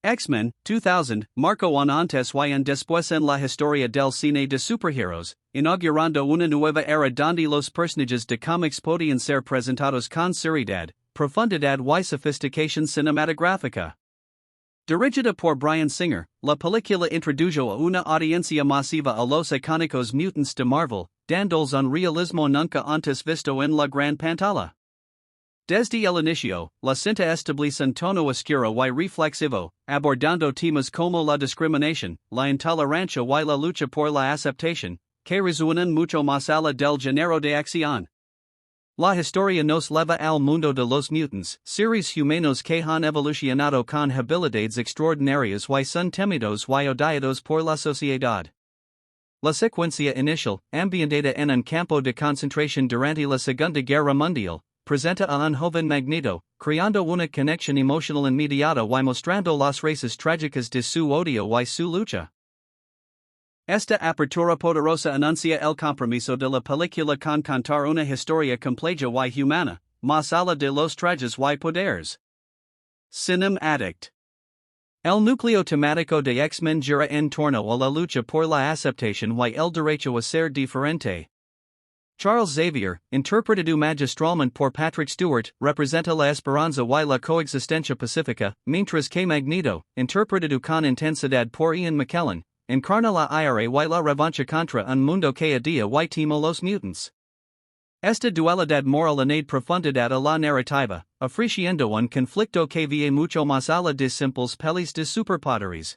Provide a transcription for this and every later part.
X-Men, 2000, Marco antes y después en la historia del cine de superhéroes, inaugurando una nueva era donde los personajes de cómics podían ser presentados con seriedad, profundidad y sofisticación cinematográfica. Dirigida por Bryan Singer, la película introdujo a una audiencia masiva a los icónicos mutants de Marvel, dándoles un realismo nunca antes visto en la gran pantalla. Desde el inicio, la cinta establece un tono oscuro y reflexivo, abordando temas como la discriminación, la intolerancia y la lucha por la aceptación, que resuenan mucho más allá del género de acción. La historia nos lleva al mundo de los mutants, seres humanos que han evolucionado con habilidades extraordinarias y son temidos y odiados por la sociedad. La secuencia inicial, ambientada en un campo de concentración durante la Segunda Guerra Mundial, presenta a un joven Magneto, creando una conexión emocional inmediata y mostrando las raíces trágicas de su odio y su lucha. Esta apertura poderosa anuncia el compromiso de la película con contar una historia compleja y humana, más allá de los trajes y poderes. Cinem Addict. El núcleo temático de X-Men gira en torno a la lucha por la aceptación y el derecho a ser diferente. Charles Xavier, interpretado magistralmente por Patrick Stewart, representa la esperanza y la coexistencia pacífica, mientras que Magneto, interpretado con intensidad por Ian McKellen, encarna la ira y la revancha contra un mundo que odia y teme los mutants. Esta dualidad moral añade profundidad a la narrativa, ofreciendo un conflicto que va mucho más allá de simples pelis de superpoderes.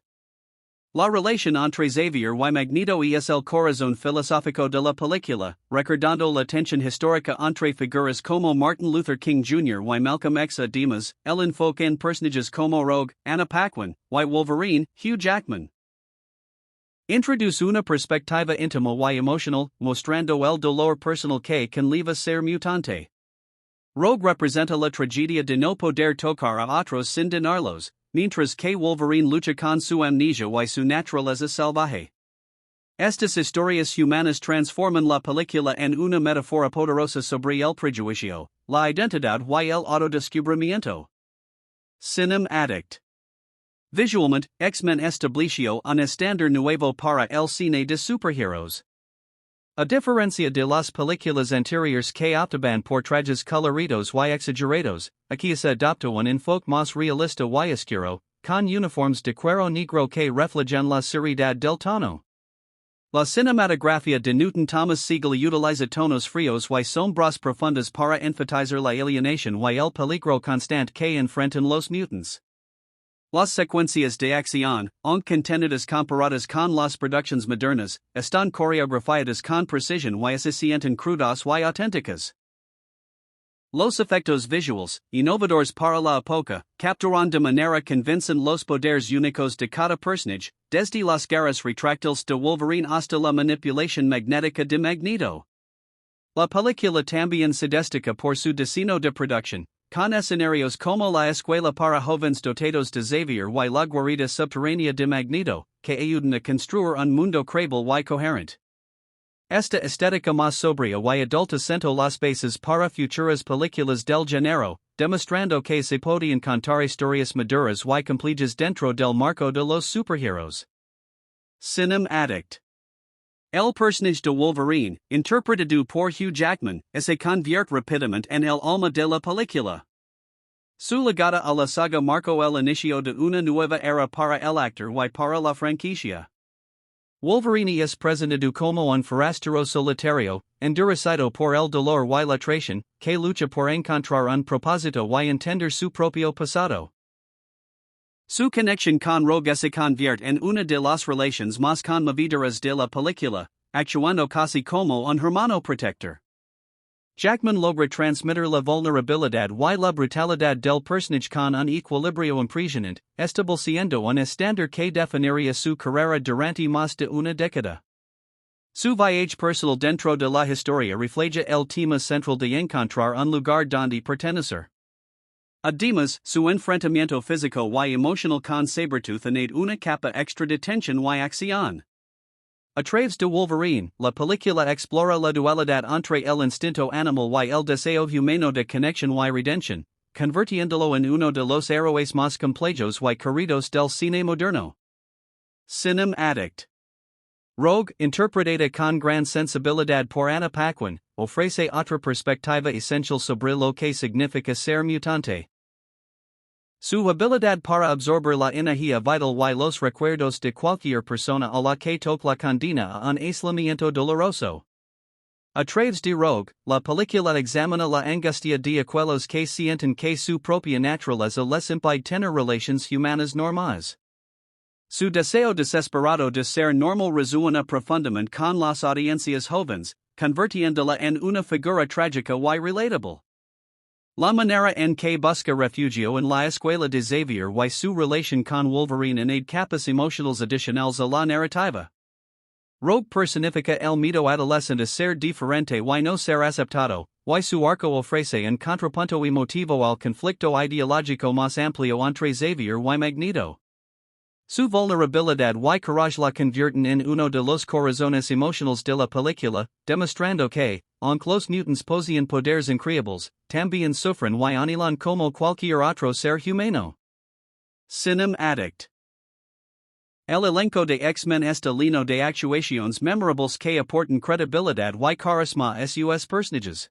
La relación entre Xavier y Magneto es el corazón filosófico de la película, recordando la tensión histórica entre figuras como Martin Luther King Jr. y Malcolm X. Además, el enfoque en personajes como Rogue, Anna Paquin, y Wolverine, Hugh Jackman. Introduce una perspectiva íntima y emocional, mostrando el dolor personal que conlleva ser mutante. Rogue representa la tragedia de no poder tocar a otros sin dañarlos, mientras que Wolverine lucha con su amnesia y su naturaleza salvaje. Estas historias humanas transforman la película en una metáfora poderosa sobre el prejuicio, la identidad y el autodescubrimiento. Cinem Addict. Visualmente, X-Men estableció un estándar nuevo para el cine de superhéroes. A diferencia de las películas anteriores que optaban por trajes coloridos y exagerados, aquí se adopta un enfoque más realista y oscuro, con uniformes de cuero negro que reflejan la seriedad del tono. La cinematografía de Newton Thomas Sigel utiliza tonos fríos y sombras profundas para enfatizar la alienación y el peligro constante que enfrentan los mutants. Las secuencias de acción, aunque contenidas comparadas con las producciones modernas, están coreografiadas con precisión y se sienten crudas y auténticas. Los efectos visuales, innovadores para la época, capturan de manera convincente los poderes únicos de cada personaje, desde las garras retráctiles de Wolverine hasta la manipulación magnética de Magneto. La película también se destaca por su diseño de producción, con escenarios como la escuela para jóvenes dotados de Xavier y la guarida subterránea de Magneto, que ayudan a construir un mundo creíble y coherente. Esta estética más sobria y adulta sentó las bases para futuras películas del género, demostrando que se podían contar historias maduras y complejas dentro del marco de los superhéroes. Cinem Addict. El personaje de Wolverine, interpretado por Hugh Jackman, se convierte rápidamente en el alma de la película. Su llegada a la saga marcó el inicio de una nueva era para el actor y para la franquicia. Wolverine es presentado como un forastero solitario, endurecido por el dolor y la traición, que lucha por encontrar un propósito y entender su propio pasado. Su conexión con Rogue se convierte en una de las relaciones más conmovedoras de la película, actuando casi como un hermano protector. Jackman logra transmitir la vulnerabilidad y la brutalidad del personaje con un equilibrio impresionante, estableciendo un estándar que definiría su carrera durante más de una década. Su viaje personal dentro de la historia refleja el tema central de encontrar un lugar donde pertenecer. Además, su enfrentamiento físico y emocional con Sabretooth añade una capa extra de tensión y acción. A través de Wolverine, la película explora la dualidad entre el instinto animal y el deseo humano de conexión y redención, convirtiéndolo en uno de los héroes más complejos y queridos del cine moderno. Cinem Addict. Rogue, interpretada con gran sensibilidad por Ana Paquin, ofrece otra perspectiva esencial sobre lo que significa ser mutante. Su habilidad para absorber la energía vital y los recuerdos de cualquier persona a la que toca la condena a un aislamiento doloroso. A través de Rogue, la película examina la angustia de aquellos que sienten que su propia naturaleza les impide tener relaciones humanas normales. Su deseo desesperado de ser normal resuena profundamente con las audiencias jóvenes, convirtiéndola en una figura trágica y relatable. La manera en que busca refugio en la escuela de Xavier y su relación con Wolverine añade capas emocionales adicionales a la narrativa. Rogue personifica el miedo adolescente a ser diferente y no ser aceptado, y su arco ofrece un contrapunto emotivo al conflicto ideológico más amplio entre Xavier y Magneto. Su vulnerabilidad y coraje la convierten en uno de los corazones emocionales de la película, demostrando que, aunque los mutants poseen poderes increíbles, también sufren y anhelan como cualquier otro ser humano. Cinem Addict. El elenco de X-Men está lleno de actuaciones memorables que aportan credibilidad y carisma a sus personajes.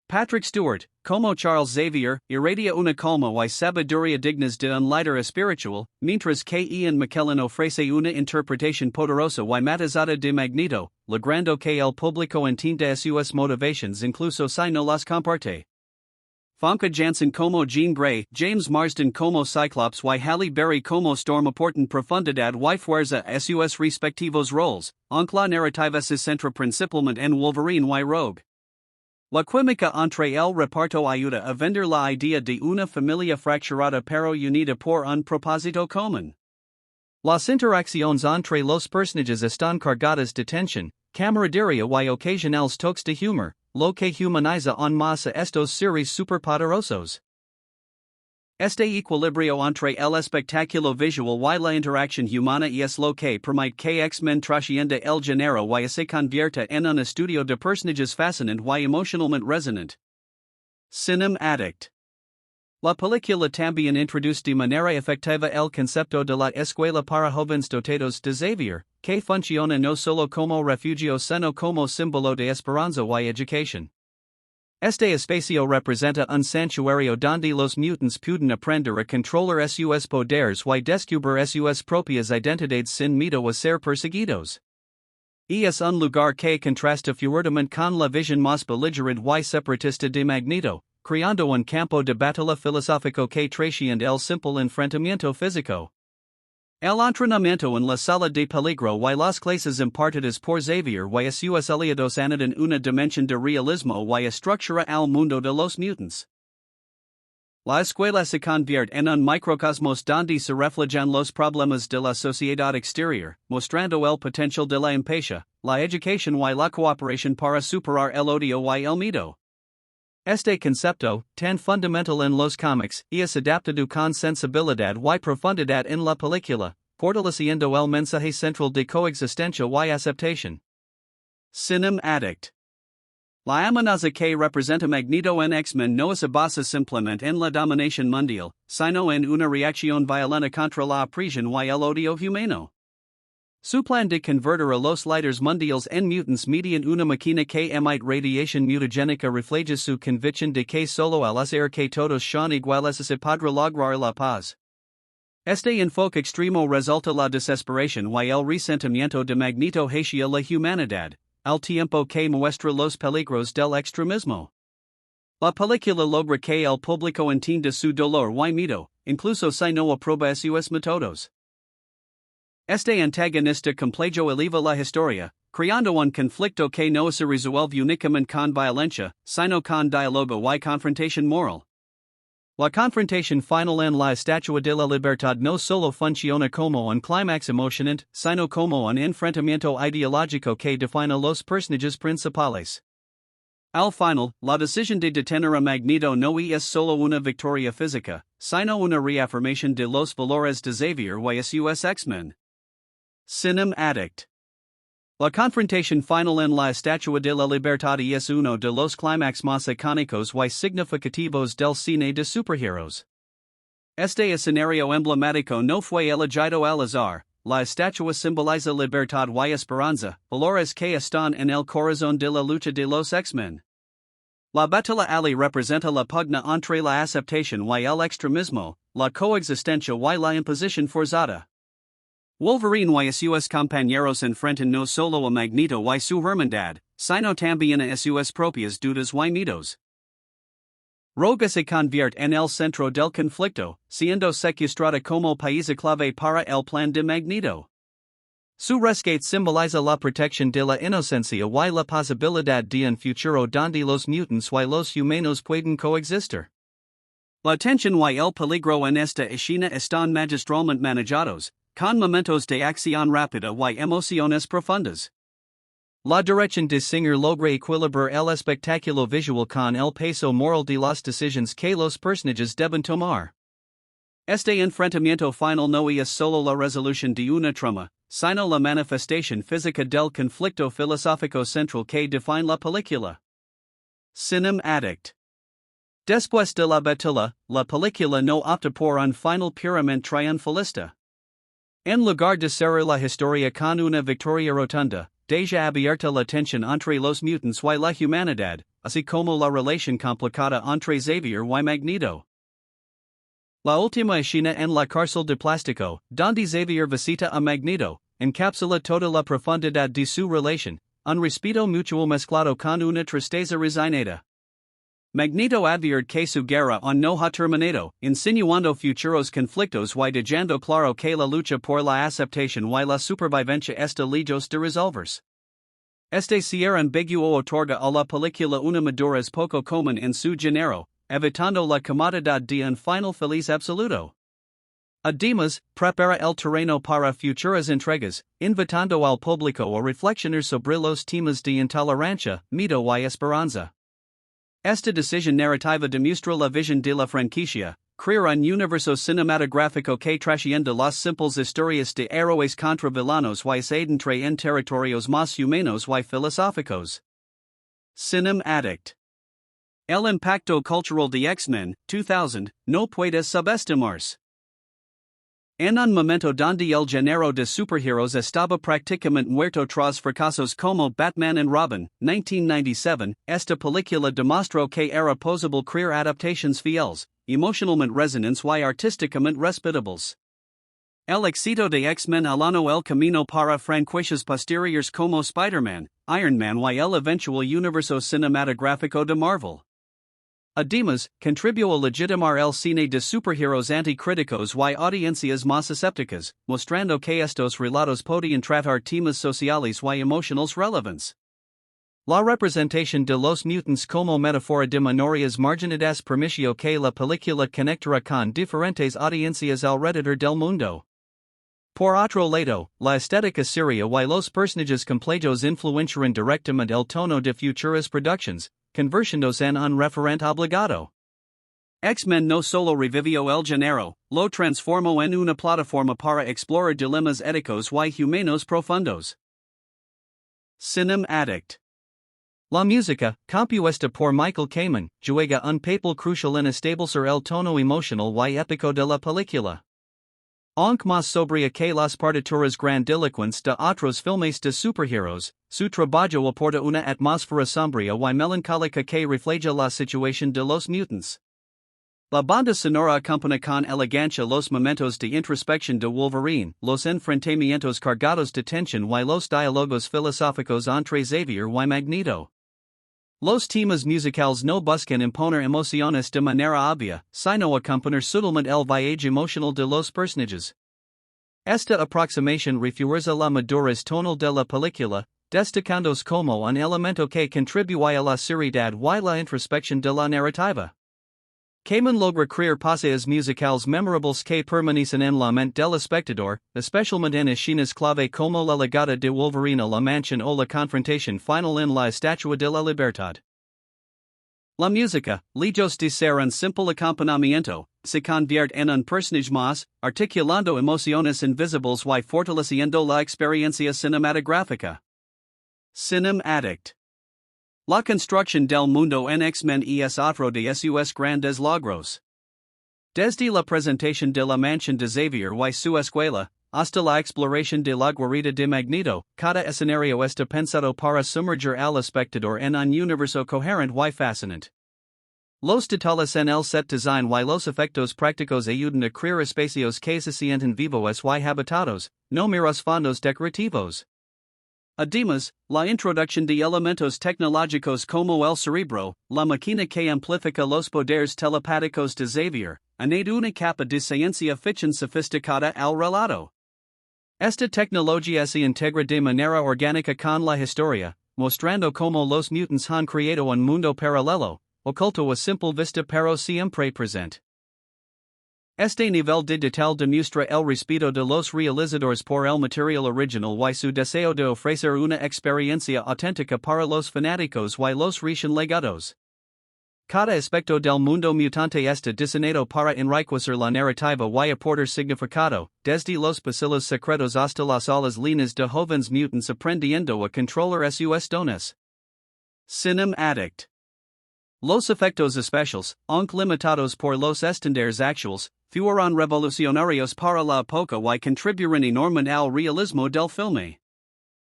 Patrick Stewart, como Charles Xavier, irradia una calma y sabiduría dignas de un líder espiritual, mientras que Ian McKellen ofrece una interpretación poderosa y matizada de Magneto, logrando que el público entienda sus motivaciones incluso si no las comparte. Famke Janssen como Jean Grey, James Marsden como Cyclops y Halle Berry como Storm aportan profundidad y fuerza a sus respectivos roles, aunque la narrativa se centra principalmente en Wolverine y Rogue. La química entre el reparto ayuda a vender la idea de una familia fracturada pero unida por un propósito común. Las interacciones entre los personajes están cargadas de tensión, camaradería y ocasionales toques de humor, lo que humaniza aún más a estos seres superpoderosos. Este equilibrio entre el espectáculo visual y la interacción humana es lo que permite que X-Men trascienda el género y se convierta en un estudio de personajes fascinante y emocionalmente resonante. Cinem Addict. La película también introduce de manera efectiva el concepto de la escuela para jóvenes dotados de Xavier, que funciona no solo como refugio sino como símbolo de esperanza y educación. Este espacio representa un santuario donde los mutants pueden aprender a controlar sus poderes y descubrir sus propias identidades sin miedo a ser perseguidos. Y es un lugar que contrasta fuertemente con la visión más beligerante y separatista de Magneto, creando un campo de batalla filosófico que trasciende el simple enfrentamiento físico. El entrenamiento en la sala de peligro y las clases impartidas por Xavier y sus aliados añaden una dimensión de realismo y estructura al mundo de los mutants. La escuela se convierte en un microcosmos donde se reflejan los problemas de la sociedad exterior, mostrando el potencial de la empatía, la educación y la cooperación para superar el odio y el miedo. Este concepto, tan fundamental en los cómics, es adaptado con sensibilidad y profundidad en la película, fortaleciendo el mensaje central de coexistencia y aceptación. Cinem Addict. La amenaza que representa Magneto en X-Men no se basa simplemente en la dominación mundial, sino en una reacción violenta contra la opresión y el odio humano. Su plan de convertir a los líderes mundiales en mutants mediante una máquina que emite radiación mutagénica refleja su convicción de que solo al hacer que todos sean iguales se podrá lograr la paz. Este enfoque extremo resulta la desesperación y el resentimiento de Magneto hacia la humanidad, al tiempo que muestra los peligros del extremismo. La película logra que el público entienda su dolor y miedo, incluso si no aprueba sus métodos. Este antagonista complejo eleva la historia, creando un conflicto que no se resuelve únicamente con violencia, sino con diálogo y confrontación moral. La confrontación final en la Estatua de la Libertad no solo funciona como un clímax emocionante, sino como un enfrentamiento ideológico que define los personajes principales. Al final, la decisión de detener a Magneto no es solo una victoria física, sino una reafirmación de los valores de Xavier y sus X-Men. Cinem Addict. La confrontación final en la Estatua de la Libertad es uno de los clímax más icónicos y significativos del cine de superhéroes. Este escenario emblemático no fue elegido al azar. La estatua simboliza libertad y esperanza, valores que están en el corazón de la lucha de los X-Men. La batalla ali representa la pugna entre la aceptación y el extremismo, la coexistencia y la imposición forzada. Wolverine y sus compañeros enfrentan no solo a Magneto y su hermandad, sino también a sus propias dudas y miedos. Rogue se convierte en el centro del conflicto, siendo secuestrada como pieza clave para el plan de Magneto. Su rescate simboliza la protección de la inocencia y la posibilidad de un futuro donde los mutants y los humanos pueden coexistir. La tensión y el peligro en esta escena están magistralmente manejados, con momentos de acción rápida y emociones profundas. La dirección de Singer logra equilibrar el espectáculo visual con el peso moral de las decisiones que los personajes deben tomar. Este enfrentamiento final no es solo la resolución de una trama, sino la manifestación física del conflicto filosófico central que define la película. Cinem Addict. Después de la batalla, la película no opta por un final puramente triunfalista. En lugar de cerrar la historia con una victoria rotunda, deja abierta la tensión entre los mutants y la humanidad, así como la relación complicada entre Xavier y Magneto. La última escena en la cárcel de plástico, donde Xavier visita a Magneto, encapsula toda la profundidad de su relación, un respeto mutuo mezclado con una tristeza resignada. Magneto advierte que su guerra aún no ha terminado, insinuando futuros conflictos y dejando claro que la lucha por la aceptación y la supervivencia está lejos de resolverse. Este cierre ambiguo otorga a la película una madurez poco común en su género, evitando la comodidad de un final feliz absoluto. Además, prepara el terreno para futuras entregas, invitando al público a reflexionar sobre los temas de intolerancia, miedo y esperanza. Esta decisión narrativa demuestra la visión de la franquicia, crear un universo cinematográfico que trasciende las simples historias de héroes contra villanos y se adentra en territorios más humanos y filosóficos. Cinem Addict. El impacto cultural de X-Men, 2000, no puede subestimarse. En un momento donde el género de superhéroes estaba prácticamente muerto tras fracasos como Batman and Robin, 1997, esta película demostró que era posible crear adaptaciones fieles, emocionalmente resonantes y artísticamente respetables. El éxito de X-Men allanó el camino para franquicias posteriores como Spider-Man, Iron Man y el eventual universo cinematográfico de Marvel. Además, contribuyó a legitimar el cine de superhéroes anticríticos y audiencias más escépticas, mostrando que estos relatos podían tratar temas sociales y emocionales relevantes. La representación de los mutants como metáfora de minorías marginadas permitió que la película conectara con diferentes audiencias alrededor del mundo. Por otro lado, la estética seria y los personajes completos influenciaron directamente el tono de futuras producciones, convirtiéndose en un referente obligado. X-Men no solo revivió el género, lo transformó en una plataforma para explorar dilemas éticos y humanos profundos. Cinem Addict. La música, compuesta por Michael Kamen, juega un papel crucial en establecer el tono emocional y épico de la película. Aunque más sobria que las partituras grandilocuentes de otros filmes de superhéroes, su trabajo aporta una atmósfera sombría y melancólica que refleja la situación de los mutants. La banda sonora acompaña con elegancia los momentos de introspección de Wolverine, los enfrentamientos cargados de tensión y los diálogos filosóficos entre Xavier y Magneto. Los temas musicales no buscan imponer emociones de manera obvia, sino acompañar sutilmente el viaje emocional de los personajes. Esta aproximación refuerza la madurez tonal de la película, destacándose como un elemento que contribuye a la seriedad y la introspección de la narrativa. Kamen logra crear pasajes musicales memorables que permanecen en la mente del espectador, especialmente en escenas clave como la llegada de Wolverine a la mansión o la confrontación final en la Estatua de la Libertad. La música, lejos de ser un simple acompañamiento, se convierte en un personaje más, articulando emociones invisibles y fortaleciendo la experiencia cinematográfica. Cinem Addict. La construcción del mundo en X-Men es otro de sus grandes logros. Desde la presentación de la mansión de Xavier y su escuela, hasta la exploración de la guarida de Magneto, cada escenario está pensado para sumergir al espectador en un universo coherente y fascinante. Los detalles en el set design y los efectos prácticos ayudan a crear espacios que se sienten vivos y habitados, no meros fondos decorativos. Además, la introducción de elementos tecnológicos como el cerebro, la máquina que amplifica los poderes telepáticos de Xavier, añade una capa de ciencia ficción sofisticada al relato. Esta tecnología se integra de manera orgánica con la historia, mostrando cómo los mutants han creado un mundo paralelo, oculto a simple vista pero siempre presente. Este nivel de detalle demuestra el respeto de los realizadores por el material original y su deseo de ofrecer una experiencia auténtica para los fanáticos y los recién legados. Cada aspecto del mundo mutante está diseñado para enriquecer la narrativa y aportar significado, desde los pasillos secretos hasta las alas líneas de jóvenes mutants aprendiendo a controlar sus dones. Cinem Addict. Los efectos especiales, aunque limitados por los estándares actuales, fueron revolucionarios para la época y contribuyeron enormemente al realismo del filme.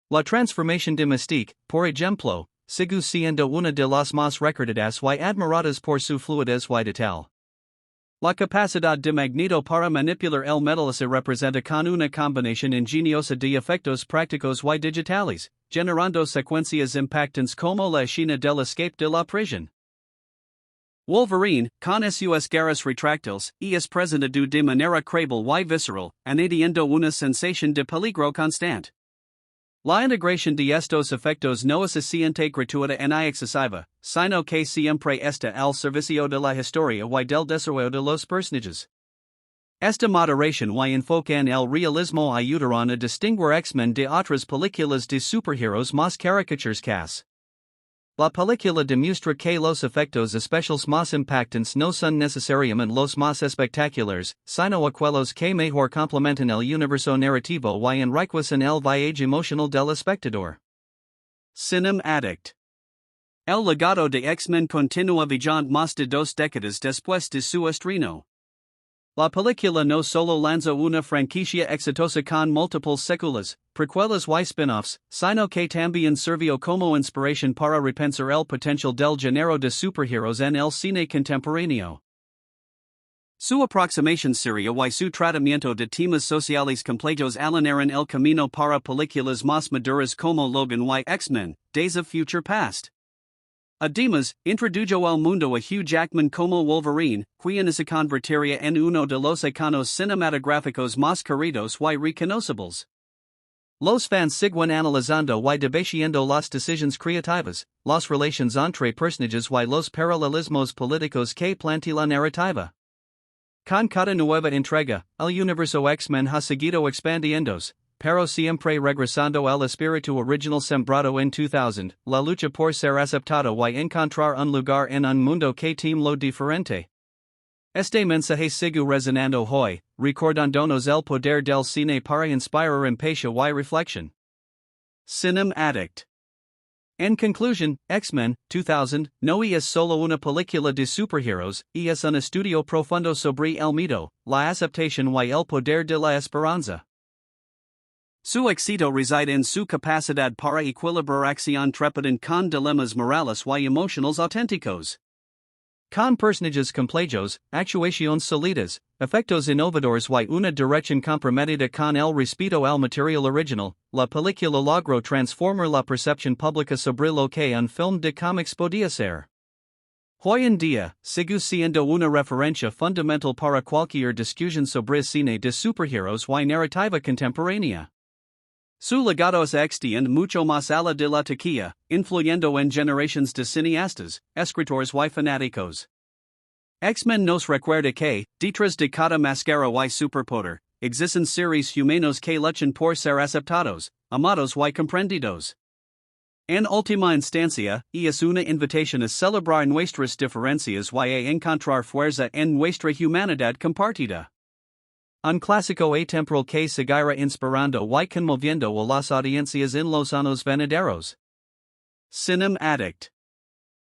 La transformación de Mystique, por ejemplo, sigue siendo una de las más recordadas y admiradas por su fluidez y detalle. La capacidad de Magneto para manipular el metal se representa con una combinación ingeniosa de efectos prácticos y digitales, generando secuencias impactantes como la escena del escape de la prisión. Wolverine, con sus garras retráctiles, es presentado de manera creíble y visceral, añadiendo una sensación de peligro constante. La integración de estos efectos no se siente gratuita ni excesiva, sino que siempre está al servicio de la historia y del desarrollo de los personajes. Esta moderación y enfoque en el realismo ayudaron a distinguir X-Men de otras películas de superhéroes más caricaturescas. La película demuestra que los efectos especiales más impactantes no son necesariamente los más espectaculares, sino aquellos que mejor complementan el universo narrativo y enriquecen el viaje emocional del espectador. Cinem Addict. El legado de X-Men continúa vigente más de 2 décadas después de su estreno. La película no solo lanzó una franquicia exitosa con múltiples secuelas, precuelas y spin-offs, sino que también sirvió como inspiración para repensar el potencial del género de superhéroes en el cine contemporáneo. Su aproximación seria y su tratamiento de temas sociales completos allanaron el camino para películas más maduras como Logan y X-Men, Days of Future Past. Además, introdujo al mundo a Hugh Jackman como Wolverine, quien se convertiría en uno de los iconos cinematográficos más queridos y reconocibles. Los fans siguen analizando y debatiendo las decisiones creativas, las relaciones entre personajes y los paralelismos políticos que plantea la narrativa. Con cada nueva entrega, el universo X-Men ha seguido expandiéndose, pero siempre regresando al espíritu original sembrado en 2000, la lucha por ser aceptado y encontrar un lugar en un mundo que teme lo diferente. Este mensaje sigue resonando hoy, recordándonos el poder del cine para inspirar empatía y reflexión. Cinem Addict. En conclusión, X-Men 2000 no es solo una película de superhéroes, es un estudio profundo sobre el mito, la aceptación y el poder de la esperanza. Su éxito reside en su capacidad para equilibrar acción trepidante con dilemas morales y emocionales auténticos. Con personajes complejos, actuaciones sólidas, efectos innovadores y una dirección comprometida con el respeto al material original, la película logró transformar la percepción pública sobre lo que un film de cómics podía ser. Hoy en día, sigue siendo una referencia fundamental para cualquier discusión sobre cine de superhéroes y narrativa contemporánea. Su legado se extiende mucho más allá de la taquilla, influyendo en generaciones de cineastas, escritores y fanáticos. X-Men nos recuerda que, detrás de cada máscara y superpoder, existen seres humanos que luchan por ser aceptados, amados y comprendidos. En última instancia, es una invitación a celebrar nuestras diferencias y a encontrar fuerza en nuestra humanidad compartida. Un clásico atemporal que seguirá inspirando y conmoviendo a las audiencias en los años venideros. Cinem Addict.